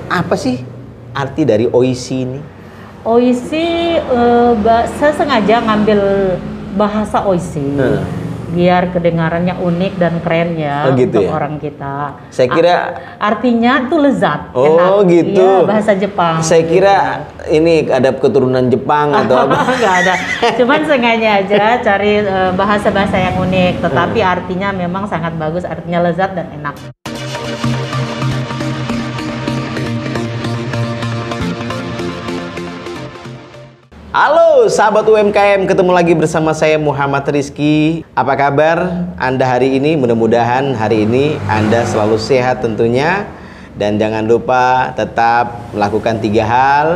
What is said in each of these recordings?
Apa sih arti dari oishi ini? Oishi, saya sengaja ngambil bahasa oishi biar kedengarannya unik dan keren ya gitu untuk ya? orang kita. Saya kira artinya tuh lezat. Oh enak. gitu. Iya, bahasa Jepang. Saya kira ini ada keturunan Jepang atau apa? Nggak ada. Cuman sengaja aja cari bahasa-bahasa yang unik. Tetapi artinya memang sangat bagus. Artinya lezat dan enak. Halo sahabat UMKM, ketemu lagi bersama saya Muhammad Rizky. Apa kabar Anda hari ini? Mudah-mudahan hari ini Anda selalu sehat tentunya. Dan jangan lupa tetap melakukan 3 hal,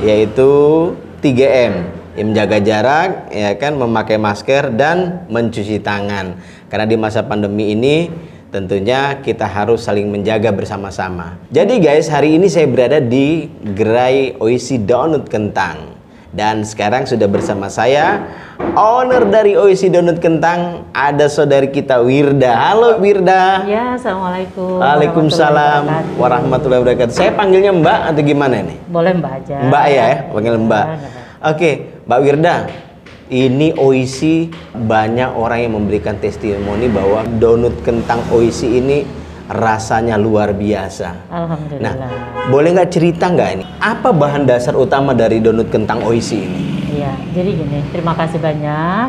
yaitu 3M. Menjaga jarak, ya kan, memakai masker dan mencuci tangan. Karena di masa pandemi ini tentunya kita harus saling menjaga bersama-sama. Jadi guys, hari ini saya berada di gerai Oishi Donut Kentang. Dan sekarang sudah bersama saya owner dari Oishi Donut Kentang, ada saudari kita Wirda. Halo Wirda. Ya, assalamualaikum. Waalaikumsalam warahmatullahi wabarakatuh. Saya panggilnya Mbak atau gimana nih? Boleh Mbak aja. Mbak ya, panggil Mbak. Oke, Mbak Wirda. Ini Oishi, banyak orang yang memberikan testimoni bahwa donut kentang Oishi ini rasanya luar biasa. Alhamdulillah. Nah, boleh nggak cerita nggak ini? Apa bahan dasar utama dari donut kentang Oishi ini? Iya, jadi gini, terima kasih banyak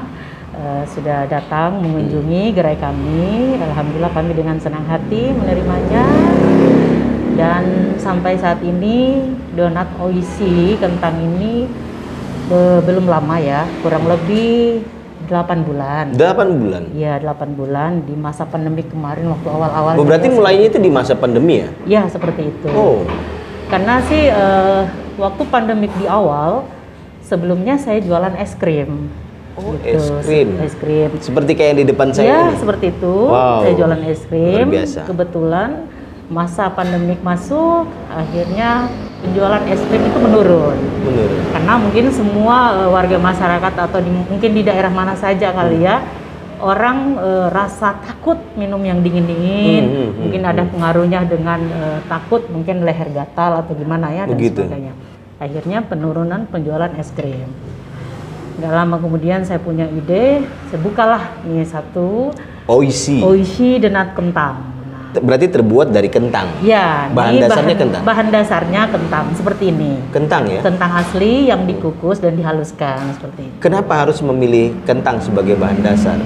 sudah datang mengunjungi gerai kami. Alhamdulillah kami dengan senang hati menerimanya. Dan sampai saat ini donat Oishi kentang ini belum lama ya, kurang lebih 8 bulan. 8 bulan? Iya, 8 bulan di masa pandemi kemarin waktu awal-awal. Oh, berarti mulainya itu di masa pandemi ya? Iya, seperti itu. Oh. Karena sih waktu pandemik di awal, sebelumnya saya jualan es krim. Oh, gitu. es krim. Es krim. Seperti kayak yang di depan saya Iya, ini? seperti itu. Wow. Saya jualan es krim. Luar biasa. Kebetulan masa pandemik masuk, akhirnya penjualan es krim itu menurun. Karena mungkin semua warga masyarakat atau mungkin di daerah mana saja kali ya, orang rasa takut minum yang dingin-dingin. Mungkin ada pengaruhnya dengan takut mungkin leher gatal atau gimana ya dan sebagainya. Akhirnya penurunan penjualan es krim. Gak lama kemudian saya punya ide, saya bukalah nih satu Oishi Donut Kentang. Berarti terbuat dari kentang? Ya, bahan dasarnya kentang? Bahan dasarnya kentang, seperti ini. Kentang ya? Kentang asli yang dikukus dan dihaluskan, seperti itu. Kenapa harus memilih kentang sebagai bahan dasar?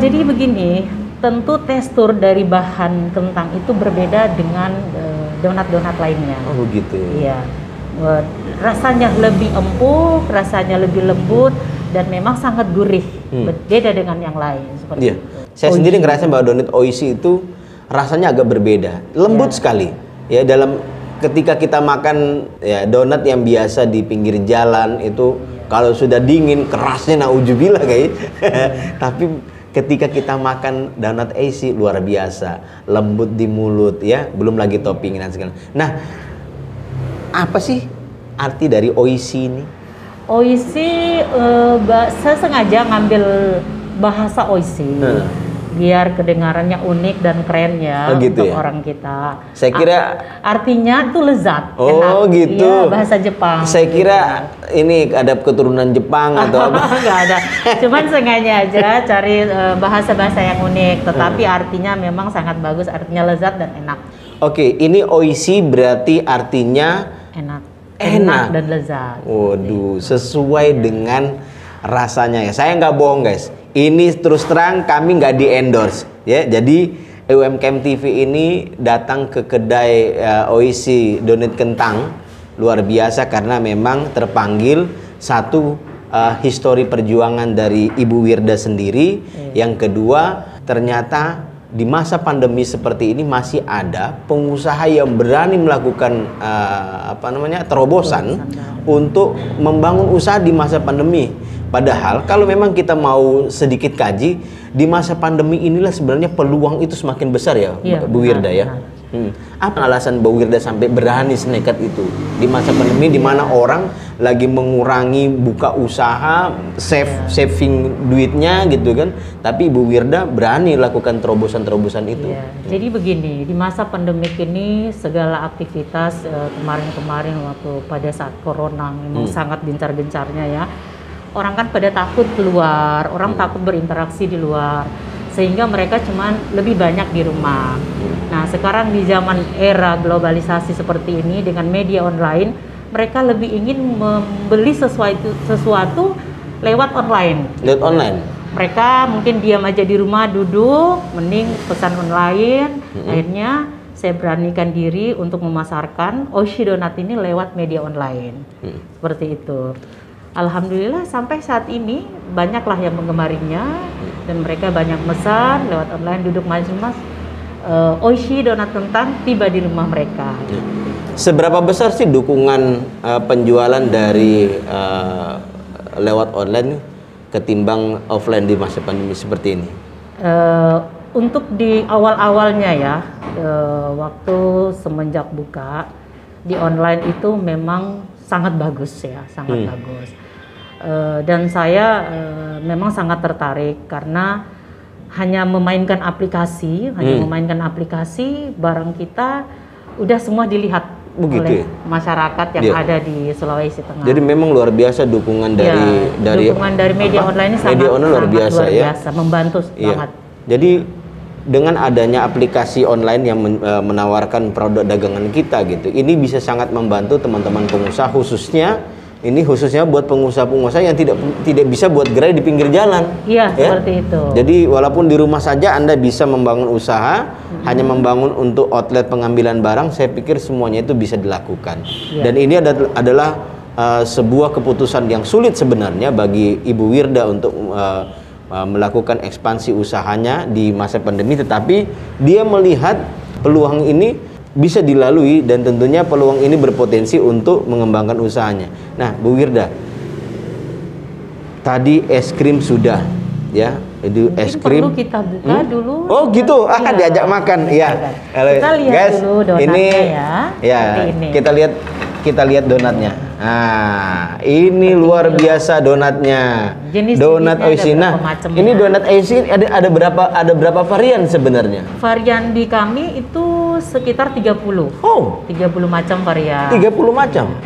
Jadi begini, tentu tekstur dari bahan kentang itu berbeda dengan donat-donat lainnya. Oh gitu? Iya. Rasanya lebih empuk, rasanya lebih lembut, dan memang sangat gurih. Berbeda dengan yang lain, seperti itu. Saya sendiri ngerasa bahwa donat Oishi itu rasanya agak berbeda, lembut sekali. Ya, dalam ketika kita makan ya donat yang biasa di pinggir jalan itu kalau sudah dingin kerasnya naujubillah guys. Tapi ketika kita makan donat Oishi luar biasa, lembut di mulut ya, belum lagi topping dan segala. Nah, apa sih arti dari Oishi ini? Oishi, saya sengaja ngambil bahasa Oishi. Biar kedengarannya unik dan keren ya gitu untuk ya? orang kita. Saya kira artinya tuh lezat. Oh enak. gitu. Iya, bahasa Jepang. Saya kira ini ada keturunan Jepang atau apa? Nggak ada. Cuman sengaja aja cari bahasa-bahasa yang unik. Tetapi artinya memang sangat bagus. Artinya lezat dan enak. Oke, ini Oishi berarti artinya enak dan lezat. Waduh, sesuai dengan rasanya ya. Saya nggak bohong guys. Ini terus terang kami nggak di endorse ya. Jadi UMKM TV ini datang ke kedai Oishi Donut Kentang luar biasa karena memang terpanggil satu histori perjuangan dari Ibu Wirda sendiri. Yang kedua, ternyata di masa pandemi seperti ini masih ada pengusaha yang berani melakukan terobosan untuk membangun usaha di masa pandemi. Padahal kalau memang kita mau sedikit kaji, Di masa pandemi inilah sebenarnya peluang itu semakin besar ya, Iya, Bu Wirda benar, ya. Apa alasan Bu Wirda sampai berani senekat itu di masa pandemi, di mana orang lagi mengurangi buka usaha, saving duitnya gitu kan, tapi Bu Wirda berani lakukan terobosan-terobosan itu. Iya. Jadi begini, di masa pandemik ini segala aktivitas kemarin-kemarin waktu pada saat corona memang sangat gencar-gencarnya ya. Orang kan pada takut keluar, orang takut berinteraksi di luar, sehingga mereka cuman lebih banyak di rumah. Nah, sekarang di zaman era globalisasi seperti ini dengan media online, mereka lebih ingin membeli sesuatu lewat online. Lewat online. Mereka mungkin diam aja di rumah, duduk, mending pesan online. Akhirnya saya beranikan diri untuk memasarkan Oishi Donat ini lewat media online. Seperti itu. Alhamdulillah sampai saat ini banyaklah yang menggemarinya dan mereka banyak mesan lewat online, duduk mas Oishi Donat kentang tiba di rumah mereka. Seberapa besar sih dukungan penjualan dari lewat online ketimbang offline di masa pandemi seperti ini? Untuk di awal-awalnya ya, waktu semenjak buka di online itu memang sangat bagus ya, sangat bagus. Dan saya memang sangat tertarik karena hanya memainkan aplikasi, barang kita udah semua dilihat oleh masyarakat yang ada di Sulawesi Tengah. Jadi memang luar biasa dukungan dari dukungan dari media online ini sangat luar biasa, membantu banget. Jadi dengan adanya aplikasi online yang menawarkan produk dagangan kita gitu, ini bisa sangat membantu teman-teman pengusaha, khususnya buat pengusaha-pengusaha yang tidak bisa buat gerai di pinggir jalan. Iya, seperti itu. Jadi walaupun di rumah saja Anda bisa membangun usaha, hanya membangun untuk outlet pengambilan barang, saya pikir semuanya itu bisa dilakukan. Dan ini adalah sebuah keputusan yang sulit sebenarnya bagi Ibu Wirda untuk melakukan ekspansi usahanya di masa pandemi, tetapi dia melihat peluang ini bisa dilalui dan tentunya peluang ini berpotensi untuk mengembangkan usahanya. Nah, Bu Wirda, tadi es krim sudah ya, itu es krim. Perlu kita buka dulu. Oh gitu, akan diajak makan ya. Kita lihat guys, dulu donatnya ya. Ini. Kita lihat donatnya. Nah, ini luar biasa donatnya. Donat Oishi. Nah, ini donat Oishi ada berapa varian sebenarnya? Varian di kami itu sekitar 30. Oh, 30 macam varian. 30 macam.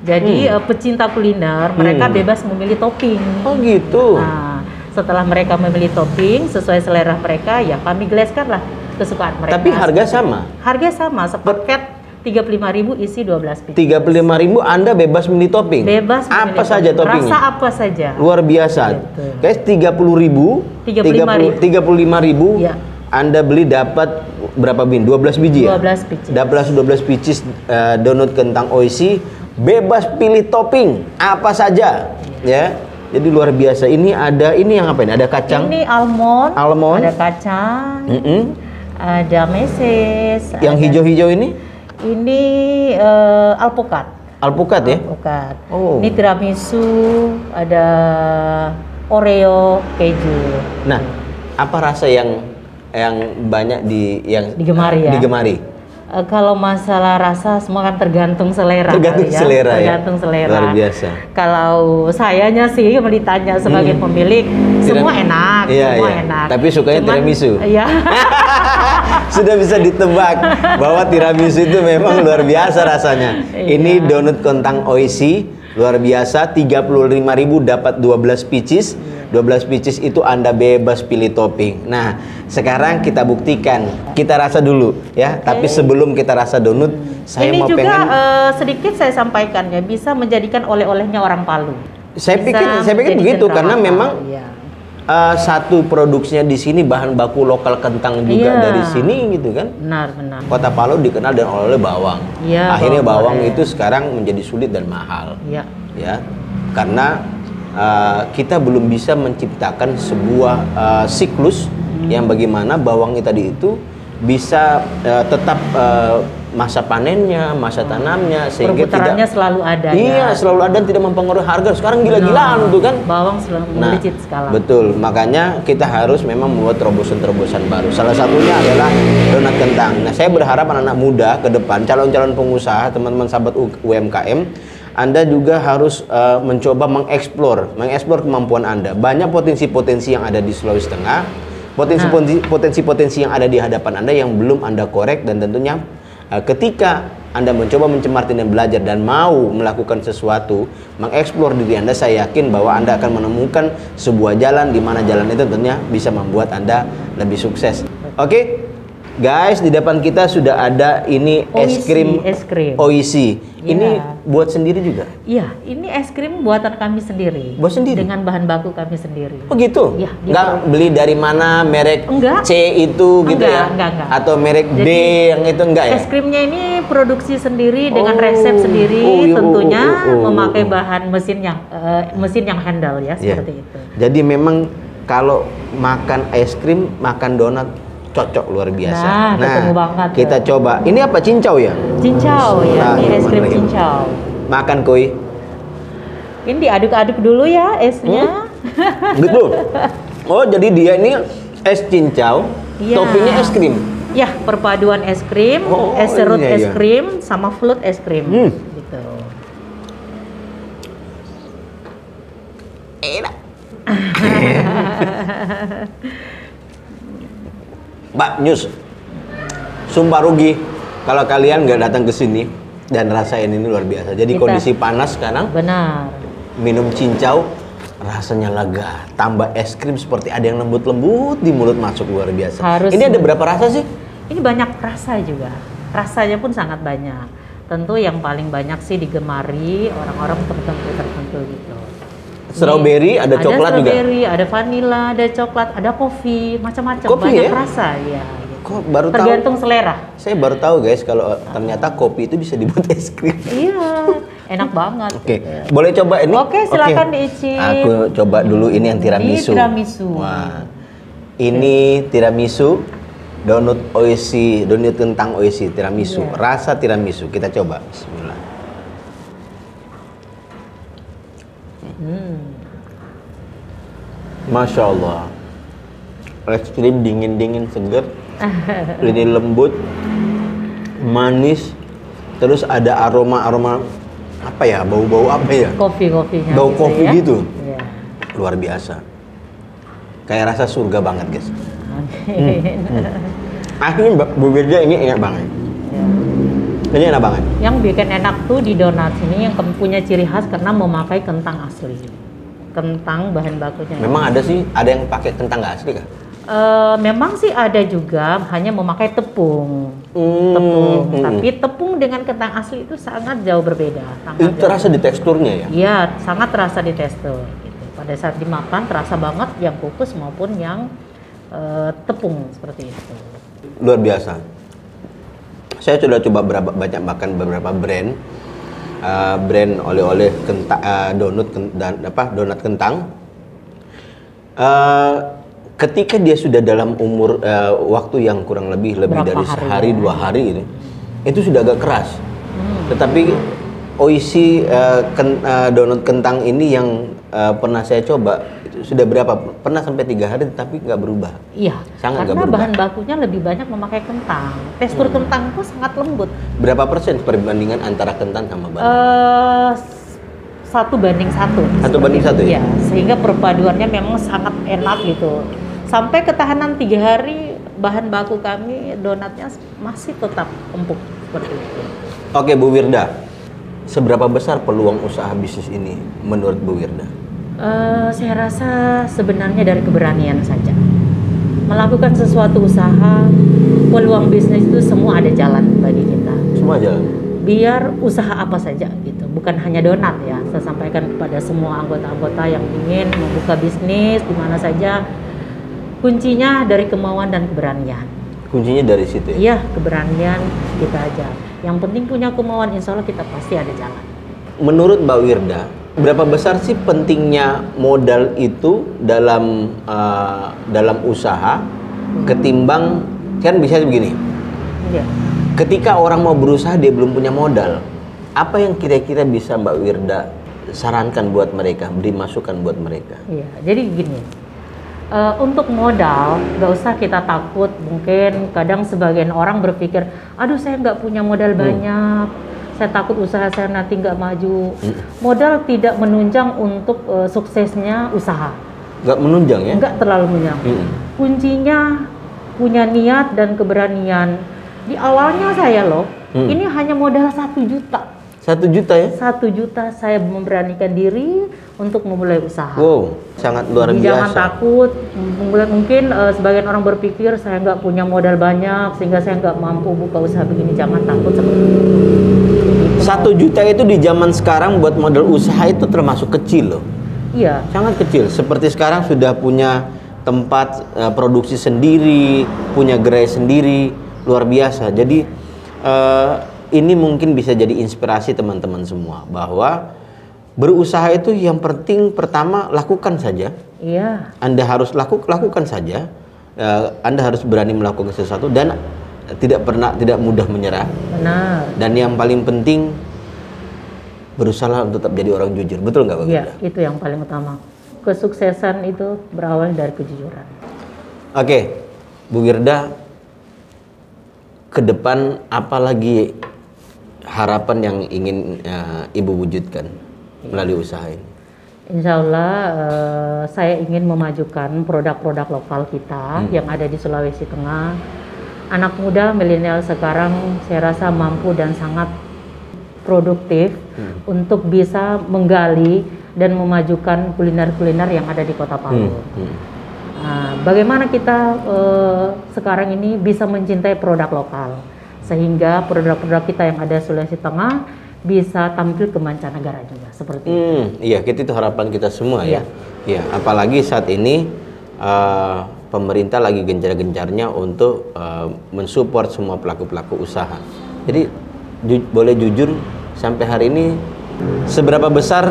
Jadi pecinta kuliner mereka bebas memilih topping. Oh gitu. Nah, setelah mereka memilih topping sesuai selera mereka, ya kami geleskanlah kesukaan mereka. Tapi harga sama? Harga sama, sepaket 35.000 isi 12 pieces. 35.000 Anda bebas milih topping? Bebas milih apa saja toppingnya? Rasa apa saja. Luar biasa. Gitu. Guys, 35.000 ya. Anda beli dapat berapa bin? 12 biji ya? 12 biji. Dapat 12 biji donut kentang Oishi, bebas pilih topping apa saja ya. Jadi luar biasa. Ini yang apa ini? Ada kacang. Ini almond. Ada kacang. Ada meses. Yang hijau-hijau ini? Ini alpukat. Alpukat ya? Alpukat. Oh. Ini tiramisu, ada Oreo, keju. Nah, apa rasa yang banyak digemari ya? Digemari. Kalau masalah rasa semua kan tergantung selera. Tergantung selera ya. Tergantung selera. Luar biasa. Kalau sayanya sih ditanya sebagai pemilik, semua enak, semua enak. Tapi sukanya tiramisu. Iya. Sudah bisa ditebak bahwa tiramisu itu memang luar biasa rasanya. Ini donut kentang Oishi luar biasa, 35.000 dapat 12 pieces. 12 pieces itu Anda bebas pilih topping. Nah, sekarang kita buktikan. Kita rasa dulu ya. Tapi sebelum kita rasa donut, saya ini mau juga, pengen sedikit saya sampaikan ya, bisa menjadikan oleh-olehnya orang Palu. Saya pikir begitu karena memang satu produksinya di sini bahan baku lokal kentang juga dari sini gitu kan. Benar. Kota Palu dikenal dengan oleh bawang. Akhirnya bawang itu sekarang menjadi sulit dan mahal. Ya. Karena kita belum bisa menciptakan sebuah siklus yang bagaimana bawangnya tadi itu bisa tetap masa panennya, masa tanamnya, sehingga perputarannya selalu ada. Iya, selalu ada dan tidak mempengaruhi harga. Sekarang gila-gilaan tuh kan. Bawang selalu melejit sekarang. Betul, makanya kita harus memang membuat terobosan-terobosan baru. Salah satunya adalah donat kentang. Nah, saya berharap anak-anak muda ke depan, calon-calon pengusaha, teman-teman sahabat UMKM, Anda juga harus mencoba mengeksplor kemampuan Anda. Banyak potensi-potensi yang ada di Sulawesi Tengah, potensi-potensi yang ada di hadapan Anda yang belum Anda korek, dan tentunya ketika Anda mencoba mencermati dan belajar dan mau melakukan sesuatu, mengeksplor diri Anda, saya yakin bahwa Anda akan menemukan sebuah jalan di mana jalan itu tentunya bisa membuat Anda lebih sukses. Oke, guys, di depan kita sudah ada ini es krim Oishi. Ini buat sendiri juga? Iya, ini es krim buatan kami sendiri. Buat sendiri? Dengan bahan baku kami sendiri. Oh gitu? Iya. Nggak beli dari mana merek C itu gitu ya? Enggak. Atau merek D yang itu enggak ya? Es krimnya ini produksi sendiri dengan resep sendiri, tentunya memakai bahan mesin yang handal ya, seperti itu. Jadi memang kalau makan es krim, makan donat cocok luar biasa. Ketemu banget. Kita coba. Ini apa, cincau ya? Cincau ya, ini es krim cincau. Makan koi. Ini diaduk-aduk dulu ya esnya. Gitu. Oh, jadi dia ini es cincau, toppingnya es krim. Ya, perpaduan es krim, es serut es krim sama float es krim. Gitu. Enak. Mbak Nyus, sumpah rugi kalau kalian nggak datang ke sini dan rasain ini luar biasa. Jadi kondisi panas sekarang. Benar. Minum cincau, rasanya lega. Tambah es krim seperti ada yang lembut-lembut di mulut masuk, luar biasa. Ini ada berapa rasa sih? Ini banyak rasa juga. Rasanya pun sangat banyak. Tentu yang paling banyak sih digemari orang-orang tertentu gitu. Strawberry, ada coklat juga? Strawberry, ada vanilla, ada coklat, ada kopi, macam-macam. Banyak rasa ya. Gitu. Kok baru tergantung selera. Saya baru tahu guys kalau ternyata kopi itu bisa dibuat es krim. Iya, enak banget. Oke, boleh coba ini? Oke, silakan diicip. Aku coba dulu ini yang tiramisu. Ini tiramisu. Wah, ini tiramisu, donut Oishi, donut kentang Oishi, tiramisu. Rasa tiramisu, kita coba. Bismillah. Masya Allah, es krim dingin-dingin seger, ini lembut, manis, terus ada aroma-aroma apa ya, bau-bau apa ya? Kopi-kopinya. Bau kopi ya? Gitu, luar biasa. Kayak rasa surga banget guys. Akhirnya Bu Wirda ini enak banget. Ini enak banget. Yang bikin enak tuh di donat ini yang punya ciri khas karena memakai kentang asli. Kentang bahan bakunya. Memang ada sih, ada yang pakai kentang nggak asli kah? Memang sih ada juga, hanya memakai tepung. Tapi tepung dengan kentang asli itu sangat jauh berbeda. Itu terasa di teksturnya ya? Iya, sangat terasa di tekstur. Gitu. Pada saat dimakan terasa banget yang kukus maupun yang tepung seperti itu. Luar biasa. Saya sudah coba banyak makan beberapa brand. Brand oleh-oleh kentang, donat kentang. Ketika dia sudah dalam umur waktu yang kurang lebih dari sehari 2 hari itu sudah agak keras. Tetapi Oishi donat kentang ini yang pernah saya coba itu sudah berapa? Pernah sampai 3 hari tapi nggak berubah. Iya. Sangat karena bahan bakunya lebih banyak memakai kentang. Tekstur kentang itu sangat lembut. Berapa persen perbandingan antara kentang sama bahan? 1 banding 1. 1 banding 1 ya? Sehingga perpaduannya memang sangat enak gitu. Sampai ketahanan 3 hari bahan baku kami donatnya masih tetap empuk seperti itu. Oke Bu Wirda, seberapa besar peluang usaha bisnis ini menurut Bu Wirda? Saya rasa sebenarnya dari keberanian saja. Melakukan sesuatu usaha, peluang bisnis itu semua ada jalan bagi kita. Semua jalan? Biar usaha apa saja gitu, bukan hanya donat ya. Saya sampaikan kepada semua anggota-anggota yang ingin membuka bisnis di mana saja. Kuncinya dari kemauan dan keberanian. Kuncinya dari situ ya? Iya, keberanian kita aja. Yang penting punya kemauan, insya Allah kita pasti ada jalan. Menurut Mbak Wirda, berapa besar sih pentingnya modal itu dalam usaha ketimbang, kan bisa begini? Iya. ketika orang mau berusaha dia belum punya modal, apa yang kira-kira bisa Mbak Wirda sarankan buat mereka, beri masukan buat mereka? Iya, jadi gini, untuk modal nggak usah kita takut. Mungkin kadang sebagian orang berpikir, aduh saya nggak punya modal banyak, saya takut usaha saya nanti nggak maju. Modal tidak menunjang untuk suksesnya usaha. Nggak menunjang ya? Nggak terlalu menunjang. Kuncinya punya niat dan keberanian. Di awalnya saya loh, ini hanya modal 1 juta. 1 juta ya? 1 juta saya memberanikan diri untuk memulai usaha. Wow, sangat luar biasa. Jangan takut. Mungkin sebagian orang berpikir saya nggak punya modal banyak sehingga saya nggak mampu buka usaha begini. Jangan takut seperti itu. 1 juta itu di zaman sekarang buat modal usaha itu termasuk kecil loh. Iya. Sangat kecil. Seperti sekarang sudah punya tempat produksi sendiri, punya gerai sendiri, luar biasa. Jadi ini mungkin bisa jadi inspirasi teman-teman semua bahwa berusaha itu yang penting pertama lakukan saja. Iya. Anda harus lakukan saja. Anda harus berani melakukan sesuatu dan tidak mudah menyerah. Benar. Dan yang paling penting berusaha untuk tetap jadi orang jujur. Betul nggak Pak? Iya, itu yang paling utama. Kesuksesan itu berawal dari kejujuran. Oke, Bu Wirda, ke depan apa lagi harapan yang ingin Ibu wujudkan melalui usaha ini? Insya Allah saya ingin memajukan produk-produk lokal kita yang ada di Sulawesi Tengah. Anak muda milenial sekarang saya rasa mampu dan sangat produktif untuk bisa menggali dan memajukan kuliner-kuliner yang ada di Kota Palu. Nah, bagaimana kita sekarang ini bisa mencintai produk lokal sehingga produk-produk kita yang ada di Sulawesi Tengah bisa tampil ke mancanegara juga seperti itu. Iya, itu harapan kita semua Iya. ya. Apalagi saat ini pemerintah lagi gencar-gencarnya untuk mensupport semua pelaku-pelaku usaha. Jadi boleh jujur sampai hari ini seberapa besar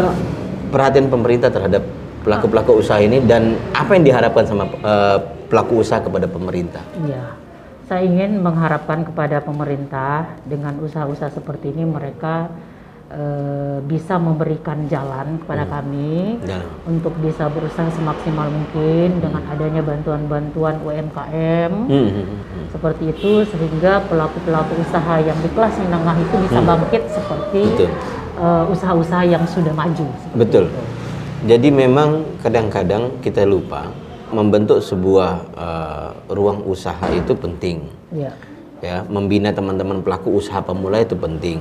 perhatian pemerintah terhadap pelaku-pelaku usaha ini dan apa yang diharapkan sama pelaku usaha kepada pemerintah? Iya. Saya ingin mengharapkan kepada pemerintah dengan usaha-usaha seperti ini mereka bisa memberikan jalan kepada kami untuk bisa berusaha semaksimal mungkin dengan adanya bantuan-bantuan UMKM seperti itu sehingga pelaku-pelaku usaha yang di kelas menengah itu bisa bangkit seperti usaha-usaha yang sudah maju. Betul. Itu. Jadi memang kadang-kadang kita lupa membentuk sebuah ruang usaha itu penting. Ya. Ya, membina teman-teman pelaku usaha pemula itu penting.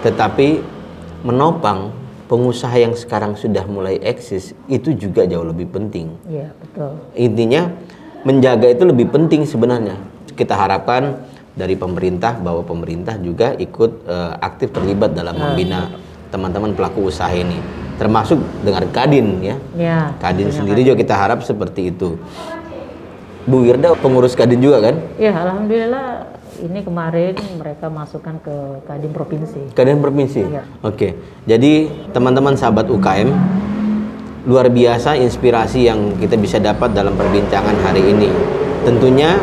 Tetapi menopang pengusaha yang sekarang sudah mulai eksis itu juga jauh lebih penting. Iya, betul. Intinya menjaga itu lebih penting sebenarnya. Kita harapkan dari pemerintah bahwa pemerintah juga ikut aktif terlibat dalam membina teman-teman pelaku usaha ini. Termasuk dengan Kadin ya. Ya, Kadin sendiri juga kita harap seperti itu. Bu Wirda pengurus Kadin juga kan? Ya, alhamdulillah ini kemarin mereka masukkan ke Kadin Provinsi. Kadin Provinsi? Ya. Oke. Jadi teman-teman sahabat UKM, luar biasa inspirasi yang kita bisa dapat dalam perbincangan hari ini. Tentunya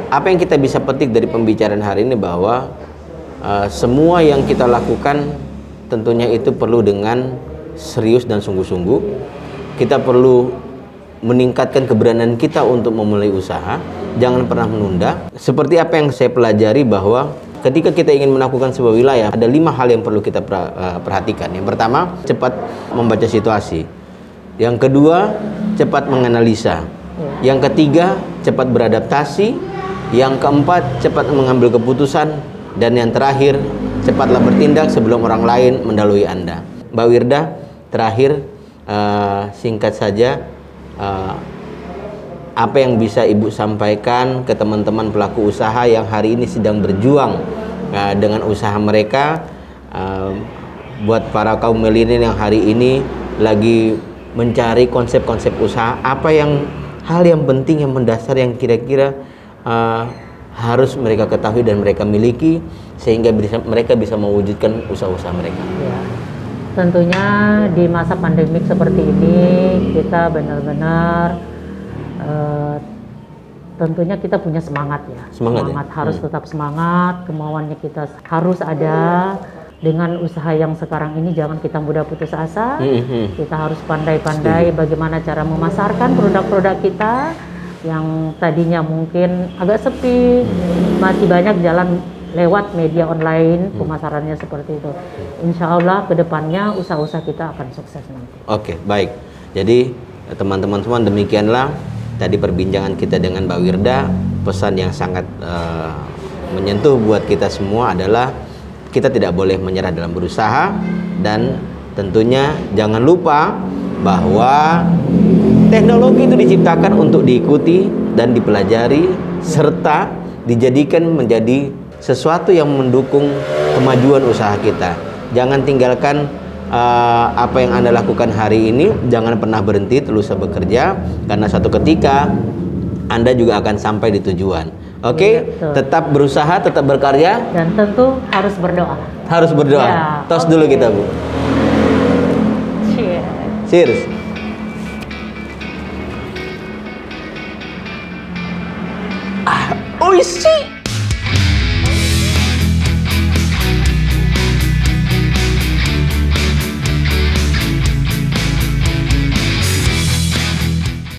apa yang kita bisa petik dari pembicaraan hari ini bahwa semua yang kita lakukan tentunya itu perlu dengan serius dan sungguh-sungguh. Kita perlu meningkatkan keberanian kita untuk memulai usaha, jangan pernah menunda. Seperti apa yang saya pelajari bahwa ketika kita ingin melakukan sebuah wilayah, ada 5 hal yang perlu kita perhatikan. Yang pertama, cepat membaca situasi. Yang kedua, cepat menganalisa. Yang ketiga, cepat beradaptasi. Yang keempat, cepat mengambil keputusan. Dan yang terakhir, cepatlah bertindak sebelum orang lain mendahului Anda. Mbak Wirda, terakhir singkat saja, apa yang bisa Ibu sampaikan ke teman-teman pelaku usaha yang hari ini sedang berjuang dengan usaha mereka, buat para kaum milenial yang hari ini lagi mencari konsep-konsep usaha, apa hal yang penting, yang mendasar, yang kira-kira harus mereka ketahui dan mereka miliki sehingga mereka bisa mewujudkan usaha-usaha mereka. Ya. Tentunya di masa pandemik seperti ini kita benar-benar tentunya kita punya semangat ya. Semangat ya? Harus tetap semangat, kemauannya kita harus ada. Dengan usaha yang sekarang ini jangan kita mudah putus asa. Kita harus pandai-pandai bagaimana cara memasarkan produk-produk kita yang tadinya mungkin agak sepi, masih banyak jalan lewat media online pemasarannya seperti itu. Insya Allah kedepannya usaha-usaha kita akan sukses nanti. Oke, baik. Jadi teman-teman semua, demikianlah tadi perbincangan kita dengan Mbak Wirda. Pesan yang sangat menyentuh buat kita semua adalah kita tidak boleh menyerah dalam berusaha, dan tentunya jangan lupa bahwa teknologi itu diciptakan untuk diikuti dan dipelajari serta dijadikan menjadi sesuatu yang mendukung kemajuan usaha kita. Jangan tinggalkan apa yang Anda lakukan hari ini, jangan pernah berhenti terus bekerja, karena suatu ketika Anda juga akan sampai di tujuan. Oke, tetap berusaha, tetap berkarya, dan tentu harus berdoa. Harus berdoa. Ya, tos dulu kita, Bu. Cheers. Oishi.